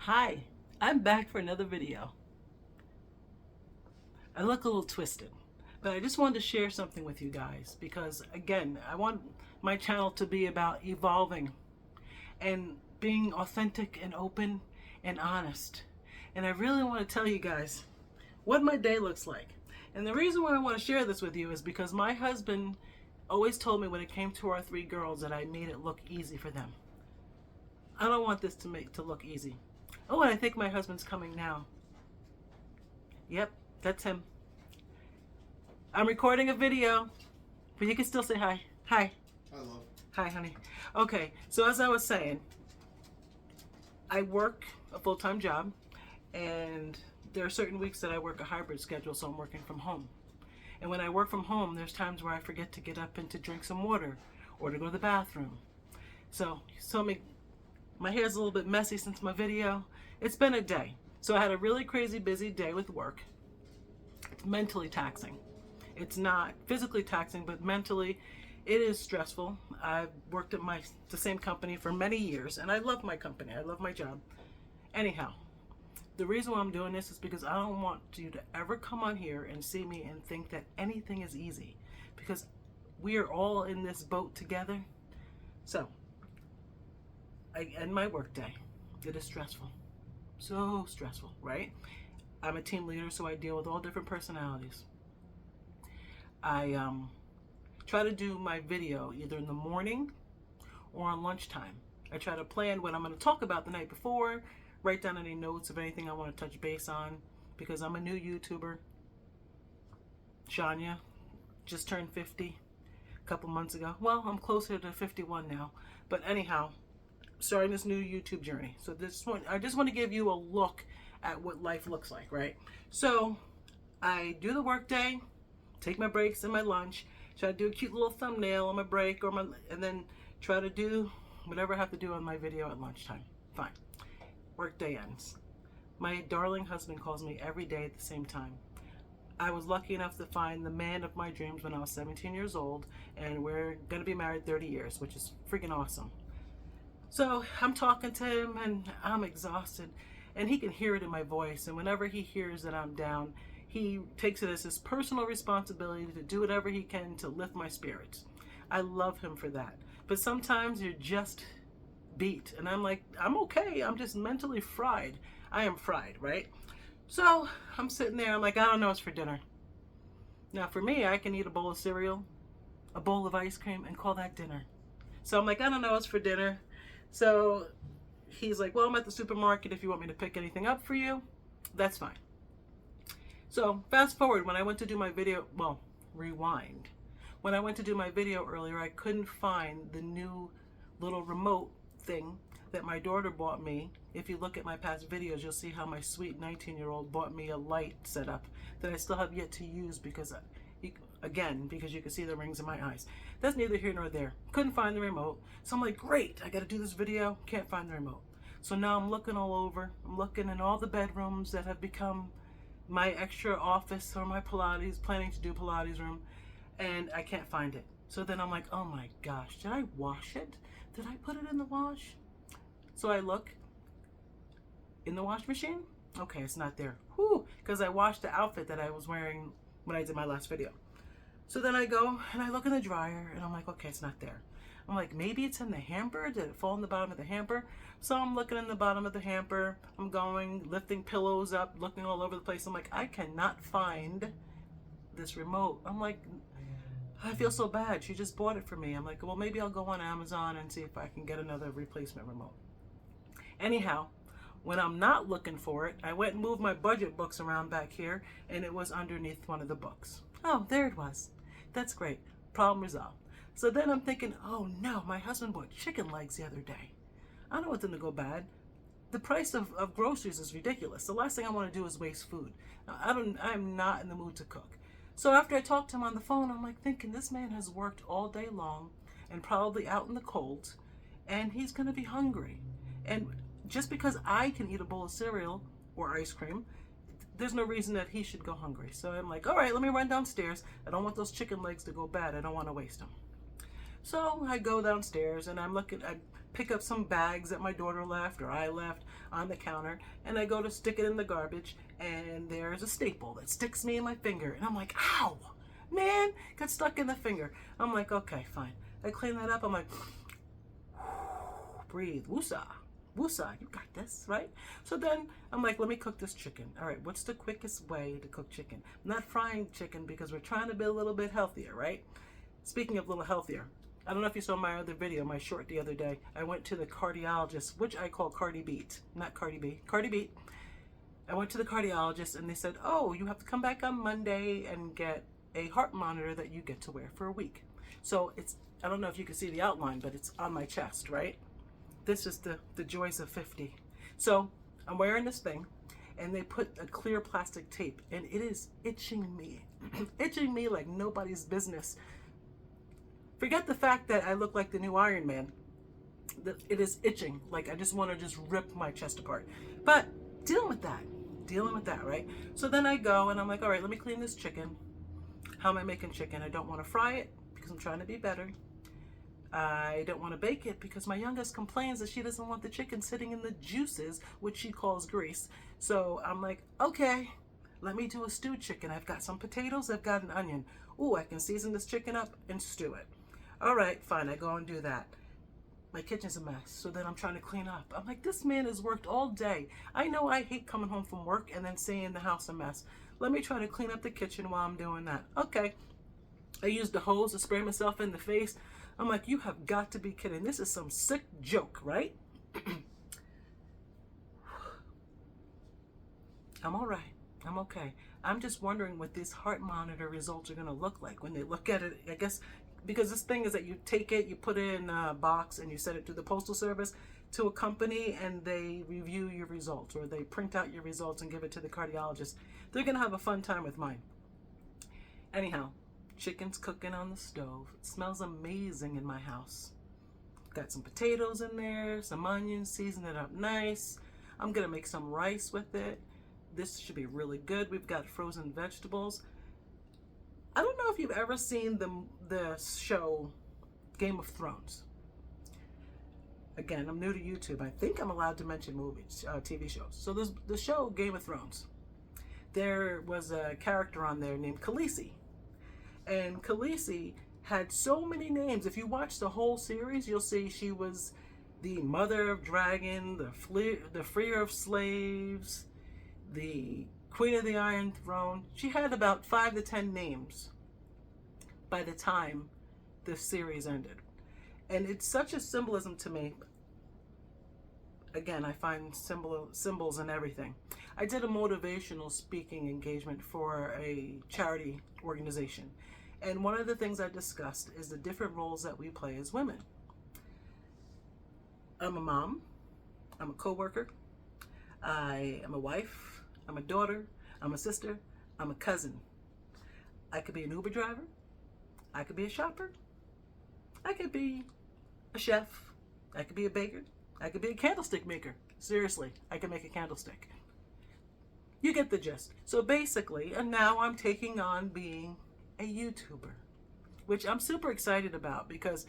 Hi, I'm back for another video. I look a little twisted, but I just wanted to share something with you guys because, again, I want my channel to be about evolving and being authentic and open and honest. And I really want to tell you guys what my day looks like. And the reason why I want to share this with you is because my husband always told me when it came to our three girls that I made it look easy for them. I don't want this to look easy. Oh, and I think my husband's coming now. Yep, that's him. I'm recording a video, but you can still say hi. Hi. I love. Hi, honey. Okay, so as I was saying, I work a full-time job, and there are certain weeks that I work a hybrid schedule, so I'm working from home. And when I work from home, there's times where I forget to get up and to drink some water or to go to the bathroom. So my hair's a little bit messy since my video. It's been a day. So I had a really crazy busy day with work. It's mentally taxing. It's not physically taxing, but mentally it is stressful. I've worked at the same company for many years, and I love my company. I love my job. Anyhow, the reason why I'm doing this is because I don't want you to ever come on here and see me and think that anything is easy, because we are all in this boat together. So I end my work day. It is stressful. So stressful, right? I'm a team leader, so I deal with all different personalities. I try to do my video either in the morning or on lunchtime. I try to plan what I'm going to talk about the night before, write down any notes of anything I want to touch base on, because I'm a new YouTuber. Shania just turned 50 a couple months ago. Well, I'm closer to 51 now. But anyhow, starting this new YouTube journey. So I just want to give you a look at what life looks like, right? So I do the work day, take my breaks and my lunch, try to do a cute little thumbnail on my break and then try to do whatever I have to do on my video at lunchtime. Fine. Work day ends. My darling husband calls me every day at the same time. I was lucky enough to find the man of my dreams when I was 17 years old, and we're going to be married 30 years, which is freaking awesome. So I'm talking to him and I'm exhausted, and he can hear it in my voice, and whenever he hears that I'm down, he takes it as his personal responsibility to do whatever he can to lift my spirits. I love him for that. But sometimes you're just beat, and I'm like, I'm okay, I'm just mentally fried. I am fried, right? So I'm sitting there, I'm like, I don't know what's for dinner. Now for me, I can eat a bowl of cereal, a bowl of ice cream, and call that dinner. So I'm like, I don't know what's for dinner. So he's like, well, I'm at the supermarket. If you want me to pick anything up for you, that's fine. So fast forward, when I went to do my video, well, rewind. When I went to do my video earlier, I couldn't find the new little remote thing that my daughter bought me. If you look at my past videos, you'll see how my sweet 19-year-old bought me a light setup that I still have yet to use because you can see the rings in my eyes. That's neither here nor there. Couldn't find the remote. So I'm like, great, I gotta do this video, can't find the remote. So now I'm looking all over. I'm looking in all the bedrooms that have become my extra office or my planning to do Pilates room, and I can't find it. So then I'm like, oh my gosh, did I wash it? Did I put it in the wash? So I look in the wash machine. Okay, it's not there. Whew, because I washed the outfit that I was wearing when I did my last video. So then I go and I look in the dryer and I'm like, okay, it's not there. I'm like, maybe it's in the hamper. Did it fall in the bottom of the hamper? So I'm looking in the bottom of the hamper. I'm going, lifting pillows up, looking all over the place. I'm like, I cannot find this remote. I'm like, I feel so bad. She just bought it for me. I'm like, well, maybe I'll go on Amazon and see if I can get another replacement remote. Anyhow, when I'm not looking for it, I went and moved my budget books around back here, and it was underneath one of the books. Oh, there it was. That's great. Problem resolved. So then I'm thinking, oh no, my husband bought chicken legs the other day. I don't want them to go bad. The price of groceries is ridiculous. The last thing I want to do is waste food. I'm not in the mood to cook. So after I talked to him on the phone, I'm like thinking, this man has worked all day long and probably out in the cold, and he's going to be hungry. And just because I can eat a bowl of cereal or ice cream, there's no reason that he should go hungry. So I'm like, all right, let me run downstairs. I don't want those chicken legs to go bad. I don't want to waste them. So I go downstairs and I pick up some bags that my daughter left or I left on the counter, and I go to stick it in the garbage, and there's a staple that sticks me in my finger, and I'm like, ow, man, got stuck in the finger. I'm like, okay, fine. I clean that up. I'm like, breathe, woosah. Woosah, you got this, right? So then I'm like, let me cook this chicken. All right, what's the quickest way to cook chicken? I'm not frying chicken because we're trying to be a little bit healthier, right? Speaking of a little healthier, I don't know if you saw my other video, my short the other day. I went to the cardiologist, which I call Cardi Beat, not Cardi B, Cardi Beat. I went to the cardiologist and they said, oh, you have to come back on Monday and get a heart monitor that you get to wear for a week. So it's, I don't know if you can see the outline, but it's on my chest, right? This is the joys of 50. So I'm wearing this thing, and they put a clear plastic tape, and it is itching me. Itching me like nobody's business. Forget the fact that I look like the new Iron Man. It is itching. Like I just want to just rip my chest apart. But dealing with that, right? So then I go and I'm like, all right, let me clean this chicken. How am I making chicken? I don't want to fry it because I'm trying to be better. I don't want to bake it because my youngest complains that she doesn't want the chicken sitting in the juices, which she calls grease. So I'm like, okay, let me do a stewed chicken. I've got some potatoes, I've got an onion. Ooh, I can season this chicken up and stew it. All right, fine, I go and do that. My kitchen's a mess, so then I'm trying to clean up. I'm like, this man has worked all day. I know I hate coming home from work and then seeing the house a mess. Let me try to clean up the kitchen while I'm doing that. Okay, I used the hose to spray myself in the face. I'm like, you have got to be kidding. This is some sick joke, right? I'm all right. I'm okay. I'm just wondering what these heart monitor results are going to look like when they look at it. I guess because this thing is that you take it, you put it in a box, and you send it to the postal service to a company, and they review your results, or they print out your results and give it to the cardiologist. They're going to have a fun time with mine. Anyhow. Chicken's cooking on the stove. It smells amazing in my house. Got some potatoes in there, some onions, season it up nice. I'm gonna make some rice with it. This should be really good. We've got frozen vegetables. I don't know if you've ever seen the show Game of Thrones. Again, I'm new to YouTube. I think I'm allowed to mention movies, TV shows. So there's the show Game of Thrones. There was a character on there named Khaleesi. And Khaleesi had so many names. If you watch the whole series, you'll see she was the mother of dragon, the freer of slaves, the queen of the Iron Throne. She had about 5 to 10 names by the time the series ended. And it's such a symbolism to me. Again, I find symbols in everything. I did a motivational speaking engagement for a charity organization. And one of the things I discussed is the different roles that we play as women. I'm a mom. I'm a coworker. I am a wife. I'm a daughter. I'm a sister. I'm a cousin. I could be an Uber driver. I could be a shopper. I could be a chef. I could be a baker. I could be a candlestick maker. Seriously, I could make a candlestick. You get the gist. So basically, and now I'm taking on being a YouTuber, which I'm super excited about because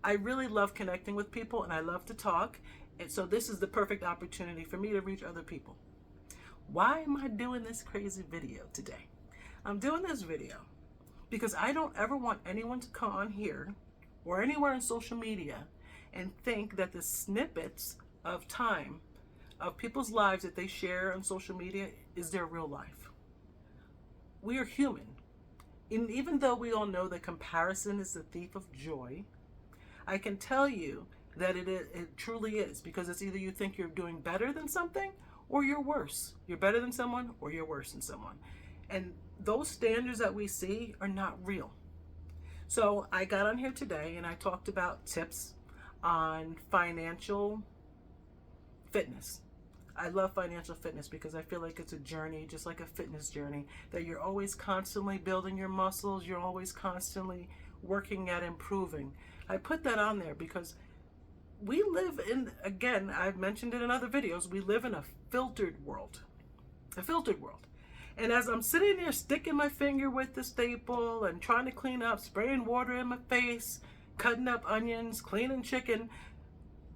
I really love connecting with people and I love to talk. And so this is the perfect opportunity for me to reach other people. Why am I doing this crazy video today? I'm doing this video because I don't ever want anyone to come on here or anywhere on social media and think that the snippets of time of people's lives that they share on social media is their real life. We are human. And even though we all know that comparison is the thief of joy, I can tell you that it truly is, because it's either you think you're doing better than something or you're worse. You're better than someone or you're worse than someone. And those standards that we see are not real. So I got on here today and I talked about tips on financial fitness. I love financial fitness because I feel like it's a journey, just like a fitness journey, that you're always constantly building your muscles, you're always constantly working at improving. I put that on there because we live in, again, I've mentioned it in other videos, we live in a filtered world. A filtered world. And as I'm sitting there sticking my finger with the staple and trying to clean up, spraying water in my face, cutting up onions, cleaning chicken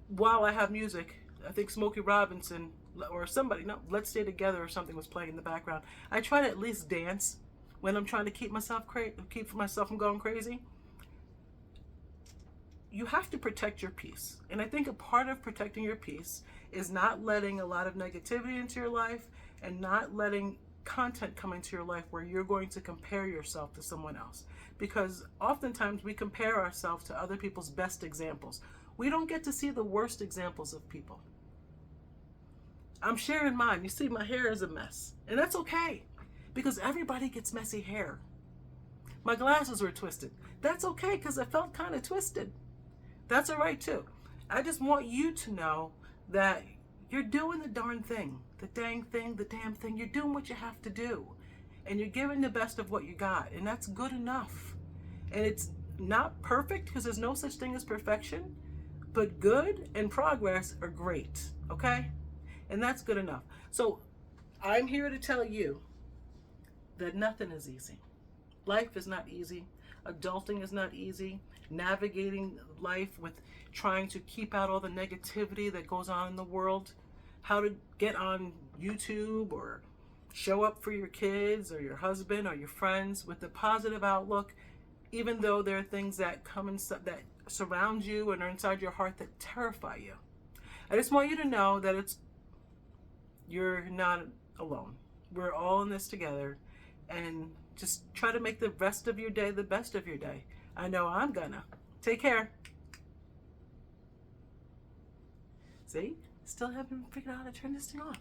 while I have music. I think Smokey Robinson or somebody, no, Let's Stay Together or something was playing in the background. I try to at least dance when I'm trying to keep myself from going crazy. You have to protect your peace. And I think a part of protecting your peace is not letting a lot of negativity into your life and not letting content come into your life where you're going to compare yourself to someone else. Because oftentimes we compare ourselves to other people's best examples. We don't get to see the worst examples of people. I'm sharing mine. You see, my hair is a mess. And that's okay, because everybody gets messy hair. My glasses were twisted. That's okay, because I felt kind of twisted. That's all right too. I just want you to know that you're doing the darn thing, the dang thing, the damn thing. You're doing what you have to do. And you're giving the best of what you got. And that's good enough. And it's not perfect, because there's no such thing as perfection. But good and progress are great. Okay? And that's good enough. So I'm here to tell you that nothing is easy. Life is not easy. Adulting is not easy. Navigating life with trying to keep out all the negativity that goes on in the world. How to get on YouTube or show up for your kids or your husband or your friends with a positive outlook, even though there are things that come inside, that surround you and are inside your heart that terrify you. I just want you to know that you're not alone. We're all in this together, and just try to make the rest of your day the best of your day. I know I'm gonna. Take care. See? Still haven't figured out how to turn this thing off.